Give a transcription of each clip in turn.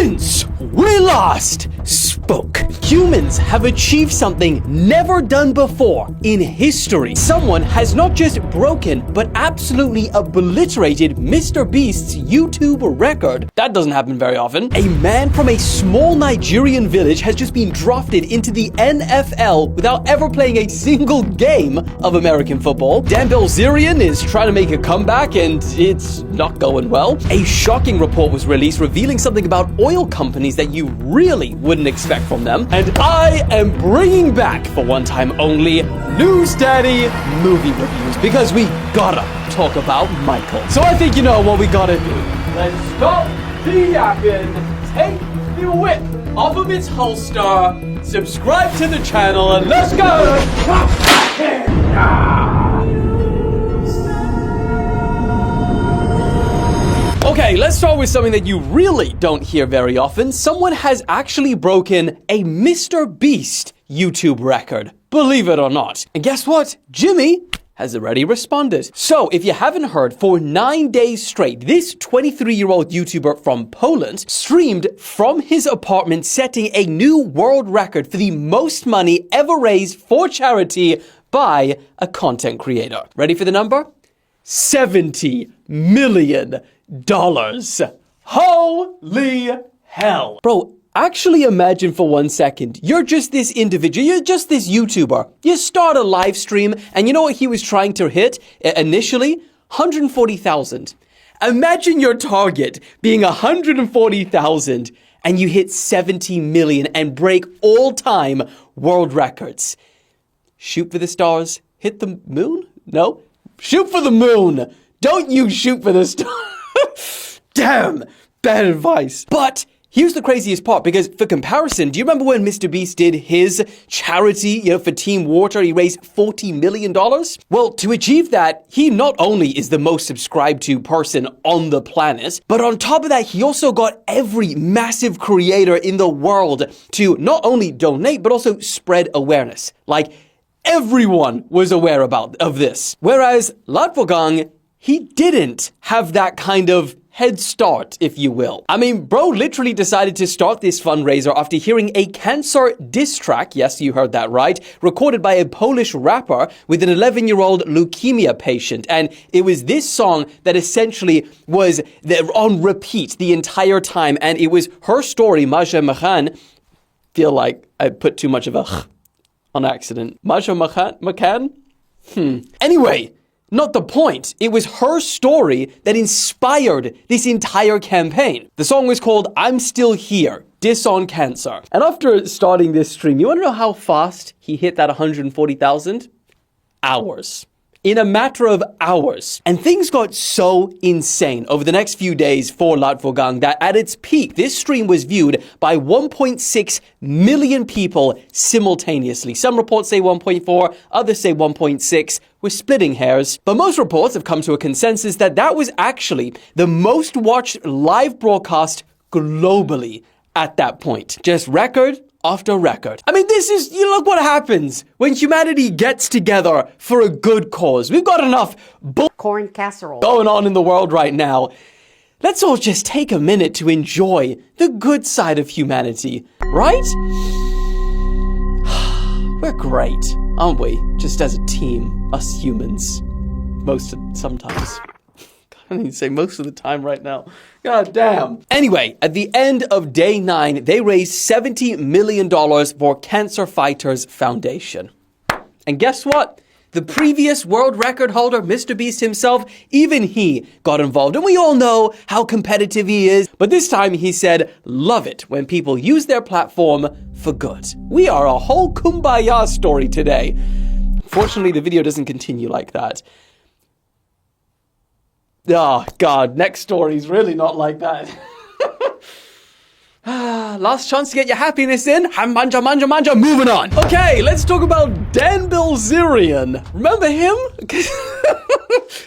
Since we last spoke, humans have achieved something never done before in history. Someone has not just broken, but absolutely obliterated MrBeast's YouTube record. That doesn't happen very often. A man from a small Nigerian village has just been drafted into the NFL without ever playing a single game of American football. Dan BILZERIAN is trying to make a comeback and it's not going well. A shocking report was released revealing something about oil companies that you really wouldn't expect from them. And I am bringing back, for one time only, News Daddy movie reviews because we gotta talk about Michael. So I think you know what we gotta do. Let's stop the yapping, take the whip off of its holster, subscribe to the channel, and let's go! Okay, let's start with something that you really don't hear very often. Someone has actually broken a MrBeast YouTube record, believe it or not. And guess what? Jimmy has already responded. So, if you haven't heard, for 9 days straight, this 23-year-old YouTuber from Poland streamed from his apartment, setting a new world record for the most money ever raised for charity by a content creator. Ready for the number? $70 million. Holy hell. Bro, actually imagine for 1 second, you're just this individual, you're just this YouTuber. You start a live stream, and you know what he was trying to hit initially? 140,000. Imagine your target being 140,000, and you hit 70 million and break all-time world records. Shoot for the stars, hit the moon? No? Shoot for the moon! Don't you shoot for the stars! Damn, bad advice. But here's the craziest part, because for comparison, do you remember when MrBeast did his charity, for Team Water, he raised $40 million? Well, to achieve that, he not only is the most subscribed to person on the planet, but on top of that, he also got every massive creator in the world to not only donate, but also spread awareness. Like, everyone was aware of this. Whereas Latvogang, he didn't have that kind of head start, if you will. I mean, bro literally decided to start this fundraiser after hearing a cancer diss track, yes, you heard that right, recorded by a Polish rapper with an 11-year-old leukemia patient. And it was this song that essentially was on repeat the entire time. And it was her story, Maja Mecan. Feel like I put too much of a on accident. Maja Mecan? Anyway, not the point. It was her story that inspired this entire campaign. The song was called I'm Still Here, Diss on Cancer. And after starting this stream, you want to know how fast he hit that 140,000? Hours. In a matter of hours. And things got so insane over the next few days for Latvogang that at its peak, this stream was viewed by 1.6 million people simultaneously. Some reports say 1.4, others say 1.6. We're splitting hairs. But most reports have come to a consensus that that was actually the most watched live broadcast globally at that point. Just record after record. I mean, this is, look what happens when humanity gets together for a good cause. We've got enough corn casserole going on in the world right now. Let's all just take a minute to enjoy the good side of humanity, right? We're great, aren't we? Just as a team, us humans. Sometimes. I need to say most of the time right now. God damn. Anyway, at the end of day 9, they raised $70 million for Cancer Fighters Foundation. And guess what? The previous world record holder, MrBeast himself, even he got involved. And we all know how competitive he is. But this time he said, love it when people use their platform for good. We are a whole kumbaya story today. Unfortunately, the video doesn't continue like that. Oh, God, next story's really not like that. Last chance to get your happiness in. Manja, manja, manja. Moving on. Okay, let's talk about Dan BILZERIAN. Remember him?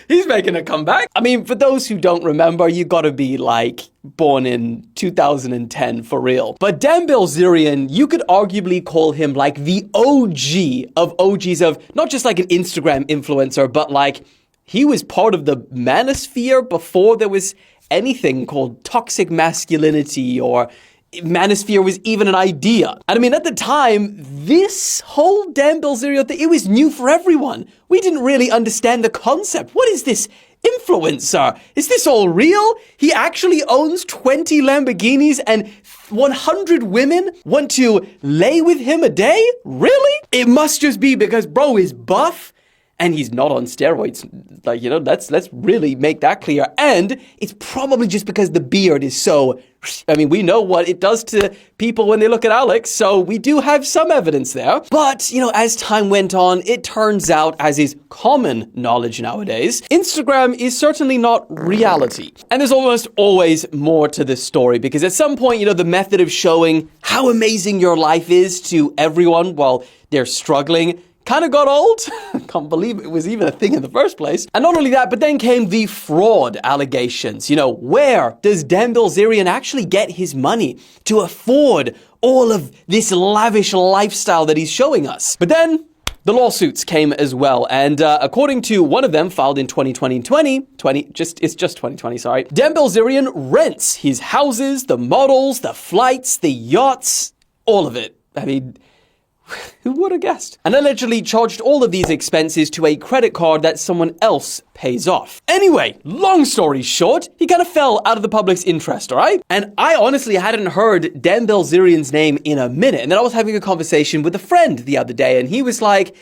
He's making a comeback. I mean, for those who don't remember, you gotta be like born in 2010 for real. But Dan BILZERIAN, you could arguably call him like the OG of OGs of not just like an Instagram influencer, but like he was part of the manosphere before there was anything called toxic masculinity or manosphere was even an idea. And I mean, at the time, this whole damn Bilzerian thing, it was new for everyone. We didn't really understand the concept. What is this influencer? Is this all real? He actually owns 20 Lamborghinis and 100 women want to lay with him a day? Really? It must just be because bro is buff and he's not on steroids. Like, you know, let's really make that clear. And it's probably just because the beard is so, I mean, we know what it does to people when they look at Alex, so we do have some evidence there. But, you know, as time went on, it turns out, as is common knowledge nowadays, Instagram is certainly not reality. And there's almost always more to this story, because at some point, you know, the method of showing how amazing your life is to everyone while they're struggling kind of got old. Can't believe it was even a thing in the first place. And not only that, but then came the fraud allegations. You know, where does Dan Bilzerian actually get his money to afford all of this lavish lifestyle that he's showing us? But then the lawsuits came as well, and according to one of them filed in 2020, it's just 2020, sorry, Dan Bilzerian rents his houses, the models, the flights, the yachts, all of it. I mean, who would have guessed? And allegedly charged all of these expenses to a credit card that someone else pays off. Anyway, long story short, he kind of fell out of the public's interest, alright? And I honestly hadn't heard Dan Bilzerian's name in a minute. And then I was having a conversation with a friend the other day, and he was like,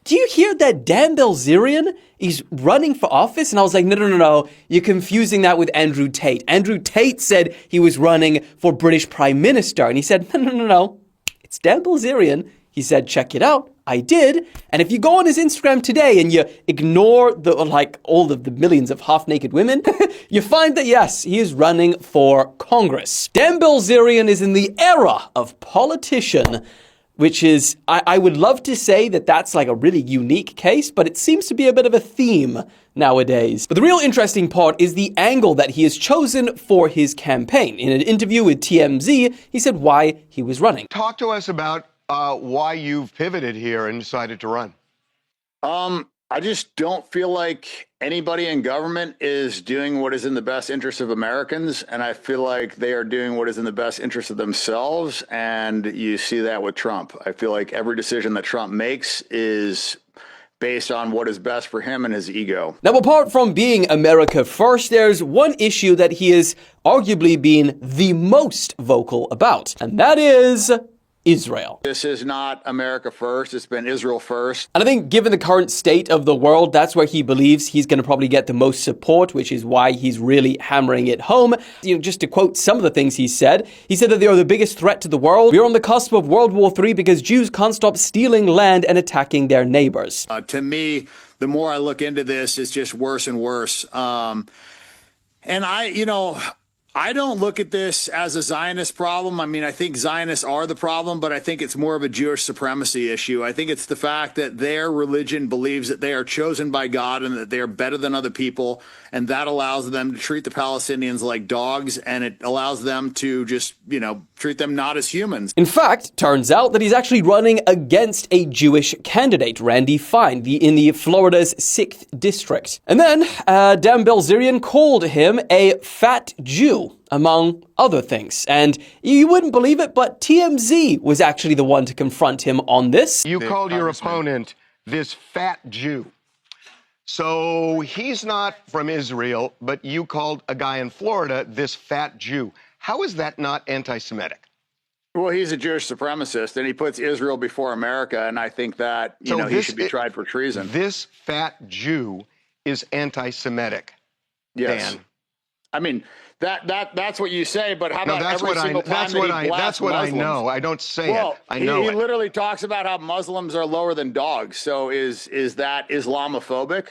do you hear that Dan Bilzerian is running for office? And I was like, no. You're confusing that with Andrew Tate. Andrew Tate said he was running for British Prime Minister. And he said, no. It's Dan Bilzerian. He said, check it out. I did. And if you go on his Instagram today and you ignore all of the millions of half-naked women, you find that, yes, he is running for Congress. Dan Bilzerian is in the era of politician, which is, I would love to say that that's like a really unique case, but it seems to be a bit of a theme nowadays. But the real interesting part is the angle that he has chosen for his campaign. In an interview with TMZ, he said why he was running. Talk to us about why you've pivoted here and decided to run. I just don't feel like anybody in government is doing what is in the best interest of Americans, and I feel like they are doing what is in the best interest of themselves, and you see that with Trump. I feel like every decision that Trump makes is based on what is best for him and his ego. Now, apart from being America first, there's one issue that he has arguably been the most vocal about, and that is Israel. This is not America first, it's been Israel first. And I think given the current state of the world, that's where he believes he's going to probably get the most support, which is why he's really hammering it home. You know, just to quote some of the things he said that they are the biggest threat to the world. We're on the cusp of World War III because Jews can't stop stealing land and attacking their neighbors. To me, the more I look into this, it's just worse and worse. And I don't look at this as a Zionist problem. I mean, I think Zionists are the problem, but I think it's more of a Jewish supremacy issue. I think it's the fact that their religion believes that they are chosen by God and that they are better than other people, and that allows them to treat the Palestinians like dogs, and it allows them to just, treat them not as humans. In fact, turns out that he's actually running against a Jewish candidate, Randy Fine, in the Florida's 6th district. And then Dan Bilzerian called him a fat Jew, among other things. And you wouldn't believe it, but TMZ was actually the one to confront him on this. You called your opponent this fat Jew. So he's not from Israel, but you called a guy in Florida this fat Jew. How is that not anti-Semitic? Well, he's a Jewish supremacist, and he puts Israel before America, and I think that, he should be tried for treason. This fat Jew is anti-Semitic. Yes. Dan. I mean, that's what you say, but how about that's every single time that's what I know. I don't say it. I know he literally talks about how Muslims are lower than dogs. So is that Islamophobic?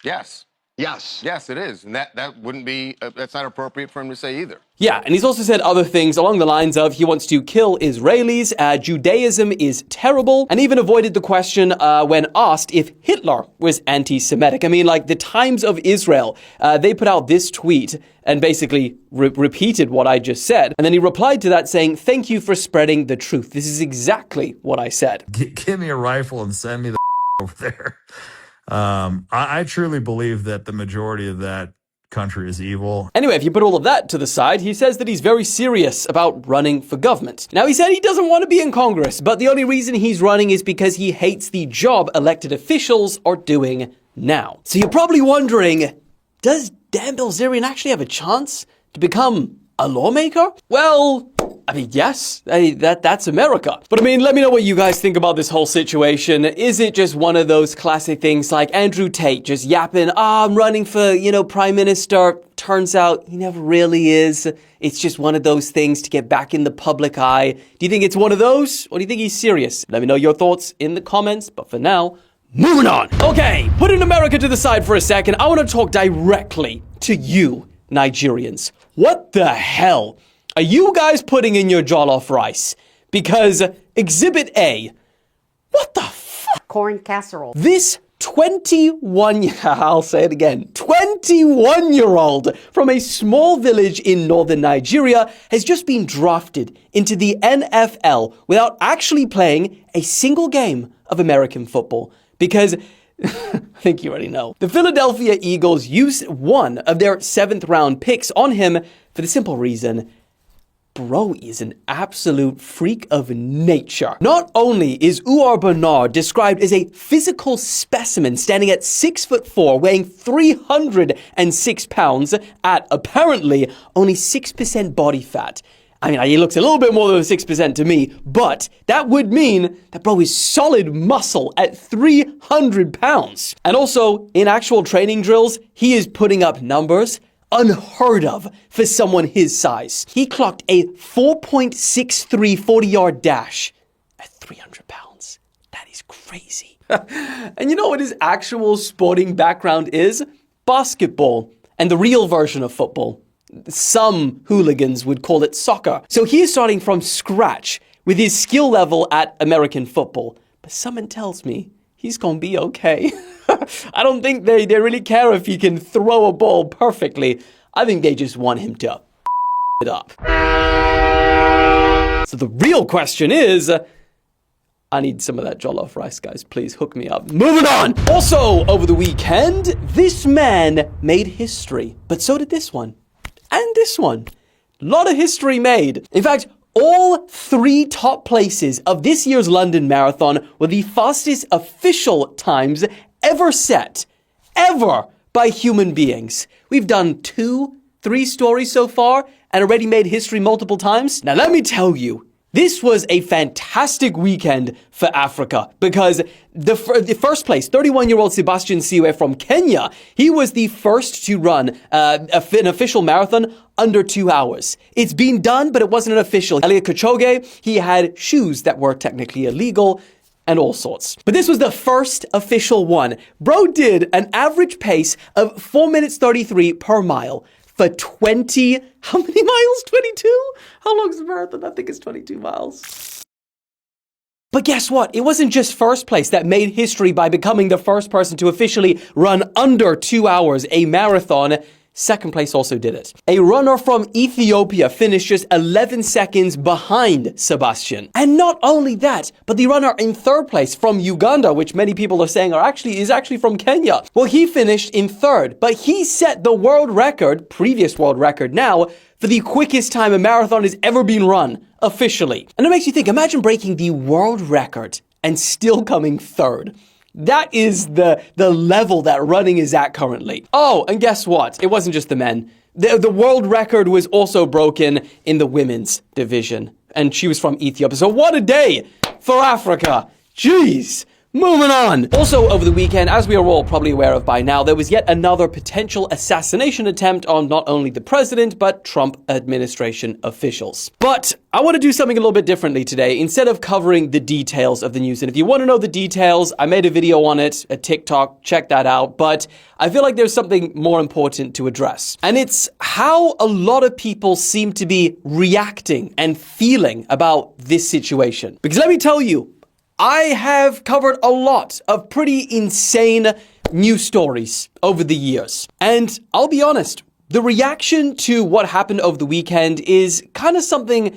Yes. Yes, it is. And that wouldn't be, that's not appropriate for him to say either. Yeah, and he's also said other things along the lines of he wants to kill Israelis, Judaism is terrible, and even avoided the question when asked if Hitler was anti-Semitic. I mean, like the Times of Israel, they put out this tweet and basically repeated what I just said. And then he replied to that saying, thank you for spreading the truth. This is exactly what I said. Give me a rifle and send me the over there. I truly believe that the majority of that country is evil. Anyway, if you put all of that to the side, he says that he's very serious about running for government. Now, he said he doesn't want to be in Congress, but the only reason he's running is because he hates the job elected officials are doing now. So you're probably wondering, does Dan Bilzerian actually have a chance to become a lawmaker? Well, I mean, yes, that's America. But I mean, let me know what you guys think about this whole situation. Is it just one of those classic things like Andrew Tate just yapping, I'm running for, prime minister. Turns out he never really is. It's just one of those things to get back in the public eye. Do you think it's one of those? Or do you think he's serious? Let me know your thoughts in the comments. But for now, moving on. Okay, putting America to the side for a second, I want to talk directly to you, Nigerians. What the hell are you guys putting in your jollof rice? Because Exhibit A, what the fuck? Corn casserole. This 21-year-old from a small village in northern Nigeria has just been drafted into the NFL without actually playing a single game of American football. Because I think you already know. The Philadelphia Eagles used one of their 7th round picks on him for the simple reason, bro is an absolute freak of nature. Not only is Uar Bernard described as a physical specimen standing at 6'4", weighing 306 pounds at apparently only 6% body fat. I mean, he looks a little bit more than 6% to me, but that would mean that bro is solid muscle at 300 pounds. And also, in actual training drills, he is putting up numbers unheard of for someone his size. He clocked a 4.63 40-yard dash at 300 pounds. That is crazy. And you know what his actual sporting background is? Basketball, and the real version of football. Some hooligans would call it soccer. So he is starting from scratch with his skill level at American football. But someone tells me he's gonna be okay. I don't think they really care if he can throw a ball perfectly. I think they just want him to it up. So the real question is, I need some of that jollof rice, guys. Please hook me up. Moving on! Also, over the weekend, this man made history. But so did this one. And this one. A lot of history made. In fact, all 3 top places of this year's London Marathon were the fastest official times ever set, ever, by human beings. We've done 2-3 stories so far and already made history multiple times. Now let me tell you, this was a fantastic weekend for Africa because the first place, 31-year-old Sabastian Sawe from Kenya, he was the first to run an official marathon under 2 hours. It's been done, but it wasn't an official. Eliud Kipchoge, he had shoes that were technically illegal and all sorts. But this was the first official one. Bro did an average pace of 4 minutes 33 per mile. For 20, how many miles? 22? How long is the marathon? I think it's 22 miles. But guess what? It wasn't just first place that made history by becoming the first person to officially run under 2 hours a marathon. Second place also did it. A runner from Ethiopia finished just 11 seconds behind Sabastian. And not only that, but the runner in third place from Uganda, which many people are saying is actually from Kenya. Well, he finished in third, but he set the world record, previous world record now, for the quickest time a marathon has ever been run, officially. And it makes you think, imagine breaking the world record and still coming third. That is the level that running is at currently. Oh, and guess what? It wasn't just the men. The world record was also broken in the women's division. And she was from Ethiopia. So what a day for Africa. Jeez. Moving on. Also over the weekend, as we are all probably aware of by now, there was yet another potential assassination attempt on not only the president, but Trump administration officials. But I want to do something a little bit differently today, instead of covering the details of the news. And if you want to know the details, I made a video on it, a TikTok, check that out. But I feel like there's something more important to address. And it's how a lot of people seem to be reacting and feeling about this situation. Because let me tell you, I have covered a lot of pretty insane news stories over the years. And I'll be honest, the reaction to what happened over the weekend is kind of something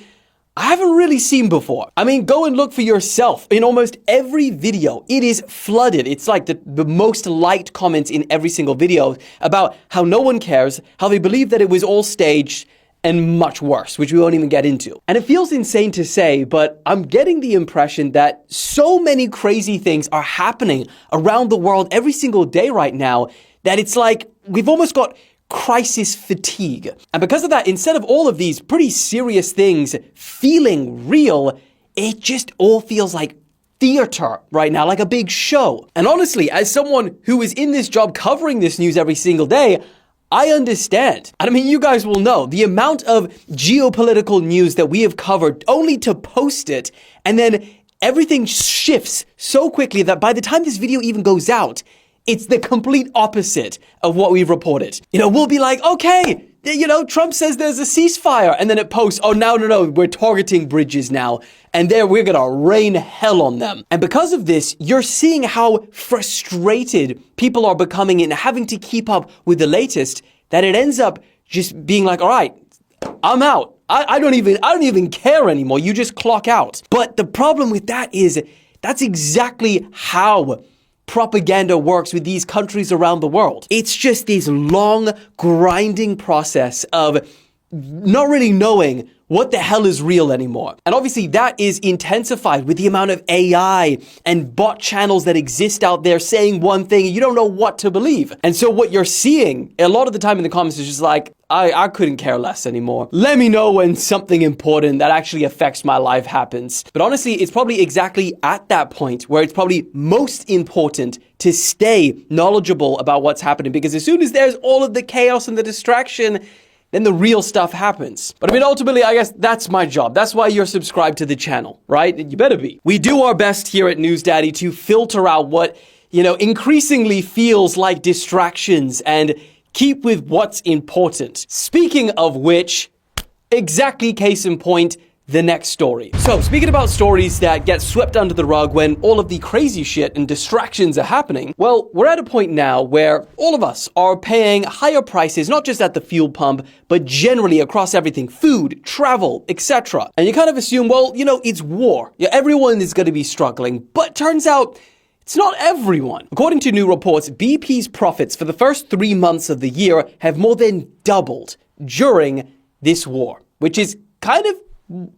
I haven't really seen before. I mean, go and look for yourself. In almost every video, it is flooded. It's like the most liked comments in every single video about how no one cares, how they believe that it was all staged, and much worse, which we won't even get into. And it feels insane to say, but I'm getting the impression that so many crazy things are happening around the world every single day right now that it's like we've almost got crisis fatigue. And because of that, instead of all of these pretty serious things feeling real, it just all feels like theater right now, like a big show. And honestly, as someone who is in this job covering this news every single day, I understand. And I mean, you guys will know the amount of geopolitical news that we have covered only to post it, and then everything shifts so quickly that by the time this video even goes out, it's the complete opposite of what we've reported. You know, we'll be like, okay, you know, Trump says there's a ceasefire, and then it posts, oh, no, we're targeting bridges now, and there we're gonna rain hell on them. And because of this, you're seeing how frustrated people are becoming and having to keep up with the latest, that it ends up just being like, all right, I'm out. I don't even care anymore. You just clock out. But the problem with that is that's exactly how propaganda works with these countries around the world. It's just this long, grinding process of not really knowing what the hell is real anymore. And obviously that is intensified with the amount of AI and bot channels that exist out there saying one thing and you don't know what to believe. And so what you're seeing a lot of the time in the comments is just like, I couldn't care less anymore. Let me know when something important that actually affects my life happens. But honestly, it's probably exactly at that point where it's probably most important to stay knowledgeable about what's happening, because as soon as there's all of the chaos and the distraction, then the real stuff happens. But I mean, ultimately, I guess that's my job. That's why you're subscribed to the channel, right? You better be. We do our best here at News Daddy to filter out what, increasingly feels like distractions and keep with what's important. Speaking of which, exactly case in point, the next story. So, speaking about stories that get swept under the rug when all of the crazy shit and distractions are happening, well, we're at a point now where all of us are paying higher prices, not just at the fuel pump, but generally across everything, food, travel, etc. And you kind of assume, well, it's war. Yeah, everyone is going to be struggling, but turns out it's not everyone. According to new reports, BP's profits for the first 3 months of the year have more than doubled during this war, which is kind of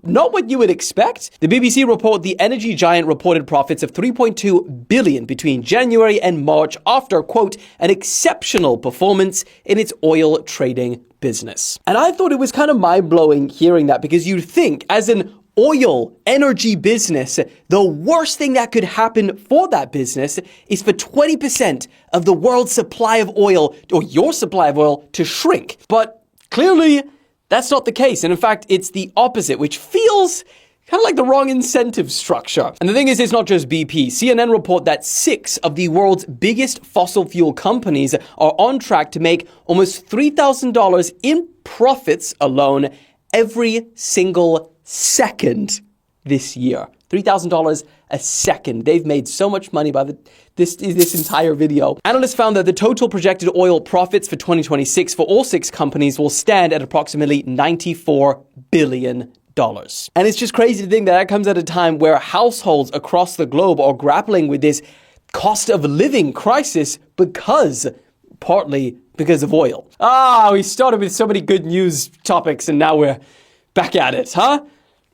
not what you would expect. The BBC report the energy giant reported profits of 3.2 billion between January and March after, quote, an exceptional performance in its oil trading business. And I thought it was kind of mind-blowing hearing that, because you'd think as an oil energy business, the worst thing that could happen for that business is for 20% of the world's supply of oil, or your supply of oil, to shrink. But clearly, that's not the case. And in fact, it's the opposite, which feels kind of like the wrong incentive structure. And the thing is, it's not just BP. CNN report that 6 of the world's biggest fossil fuel companies are on track to make almost $3,000 in profits alone every single second this year. $3,000 a second. They've made so much money by this entire video. Analysts found that the total projected oil profits for 2026 for all 6 companies will stand at approximately $94 billion. And it's just crazy to think that comes at a time where households across the globe are grappling with this cost of living crisis partly because of oil. We started with so many good news topics and now we're back at it, huh?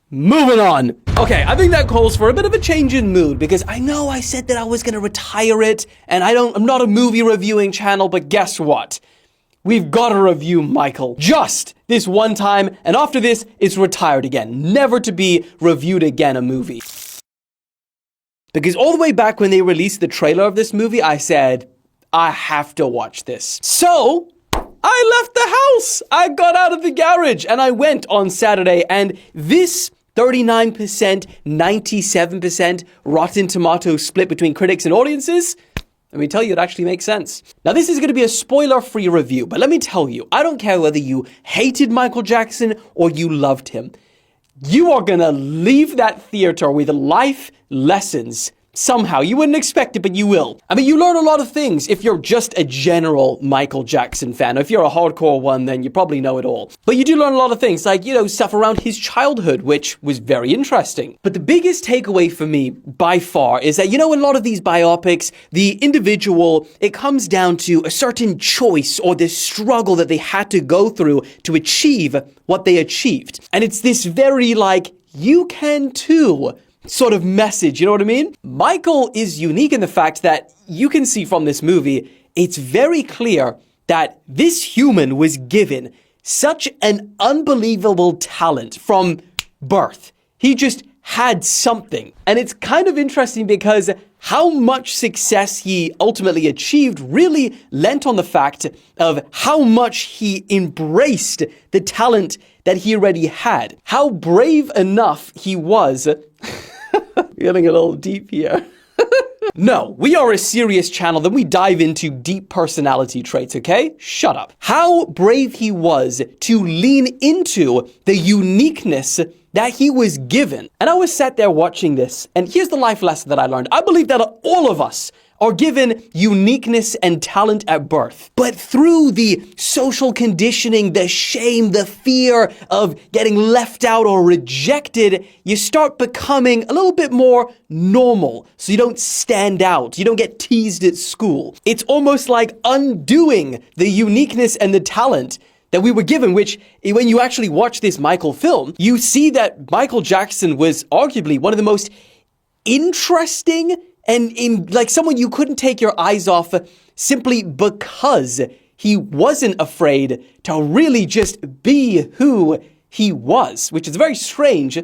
Moving on. Okay, I think that calls for a bit of a change in mood, because I know I said that I was going to retire it, and I'm not a movie reviewing channel, but guess what? We've got to review Michael just this one time, and after this, it's retired again, never to be reviewed again, a movie. Because all the way back when they released the trailer of this movie, I said, I have to watch this. So I left the house. I got out of the garage and I went on Saturday, and this 39%, 97% Rotten Tomatoes split between critics and audiences, let me tell you, it actually makes sense. Now, this is going to be a spoiler-free review, but let me tell you, I don't care whether you hated Michael Jackson or you loved him. You are going to leave that theater with life lessons Somehow. You wouldn't expect it, but you will. I mean, you learn a lot of things if you're just a general Michael Jackson fan. If you're a hardcore one, then you probably know it all. But you do learn a lot of things, like, stuff around his childhood, which was very interesting. But the biggest takeaway for me, by far, is that, in a lot of these biopics, the individual, it comes down to a certain choice or this struggle that they had to go through to achieve what they achieved. And it's this very, you can too sort of message, you know what I mean? Michael is unique in the fact that you can see from this movie, it's very clear that this human was given such an unbelievable talent from birth. He just had something. And it's kind of interesting because how much success he ultimately achieved really lent on the fact of how much he embraced the talent that he already had. How brave enough he was. Getting a little deep here. No, we are a serious channel, then we dive into deep personality traits, okay? Shut up. How brave he was to lean into the uniqueness that he was given. And I was sat there watching this, and here's the life lesson that I learned. I believe that all of us are given uniqueness and talent at birth. But through the social conditioning, the shame, the fear of getting left out or rejected, you start becoming a little bit more normal. So you don't stand out. You don't get teased at school. It's almost like undoing the uniqueness and the talent that we were given, which when you actually watch this Michael film, you see that Michael Jackson was arguably one of the most interesting and someone you couldn't take your eyes off simply because he wasn't afraid to really just be who he was, which is very strange,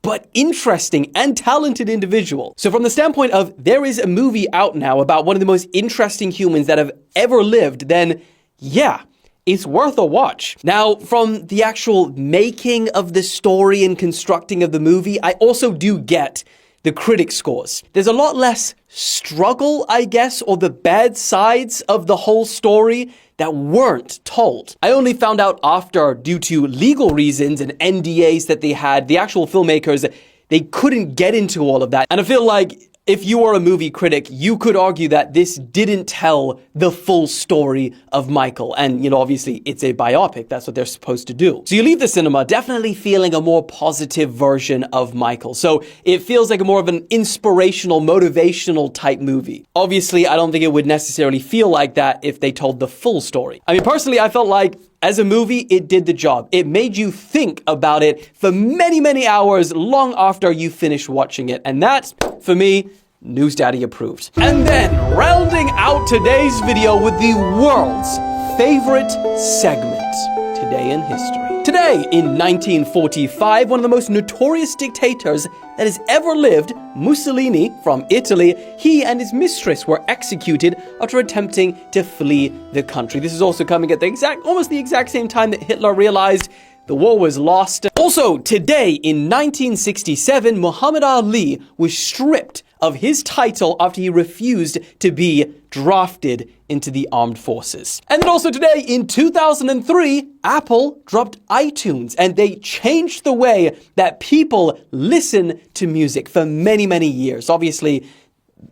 but interesting and talented individual. So from the standpoint of there is a movie out now about one of the most interesting humans that have ever lived, then yeah, it's worth a watch. Now, from the actual making of the story and constructing of the movie, I also do get the critic scores. There's a lot less struggle, I guess, or the bad sides of the whole story that weren't told. I only found out after, due to legal reasons and NDAs that they had, the actual filmmakers, they couldn't get into all of that. And I feel like if you are a movie critic, you could argue that this didn't tell the full story of Michael. And, obviously it's a biopic. That's what they're supposed to do. So you leave the cinema definitely feeling a more positive version of Michael. So it feels like a more of an inspirational, motivational type movie. Obviously, I don't think it would necessarily feel like that if they told the full story. I mean, personally, I felt like as a movie, it did the job. It made you think about it for many, many hours long after you finished watching it. And that, for me, News Daddy approved. And then, rounding out today's video with the world's favorite segment, Today in History. Today, in 1945, one of the most notorious dictators that has ever lived, Mussolini from Italy, he and his mistress were executed after attempting to flee the country. This is also coming at almost the exact same time that Hitler realized the war was lost. Also, today, in 1967, Muhammad Ali was stripped of his title after he refused to be drafted into the armed forces. And then also today, in 2003, Apple dropped iTunes, and they changed the way that people listen to music for many, many years. Obviously,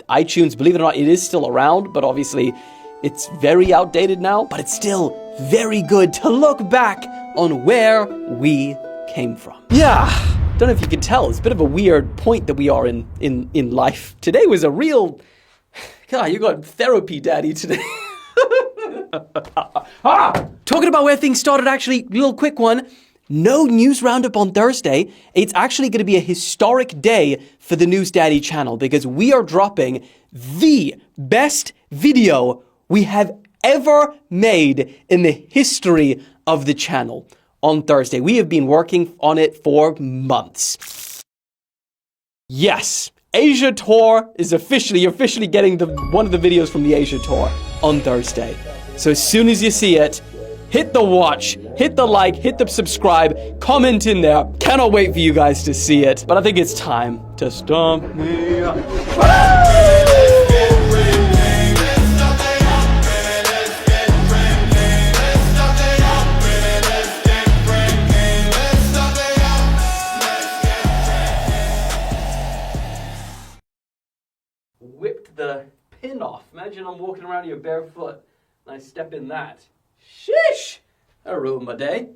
iTunes, believe it or not, it is still around, but obviously it's very outdated now, but it's still very good to look back on where we came from. Yeah, don't know if you can tell, it's a bit of a weird point that we are in life. Today was a real, God, you got therapy, Daddy, today. Talking about where things started, actually, little quick one. No news roundup on Thursday. It's actually going to be a historic day for the News Daddy channel because we are dropping the best video we have ever made in the history of the channel on Thursday. We have been working on it for months. Yes, Asia Tour is officially getting one of the videos from the Asia Tour on Thursday. So as soon as you see it, hit the watch, hit the like, hit the subscribe, comment in there. Cannot wait for you guys to see it. But I think it's time to stomp me up. the pin off. Imagine I'm walking around here barefoot and I step in that. Sheesh! That ruined my day.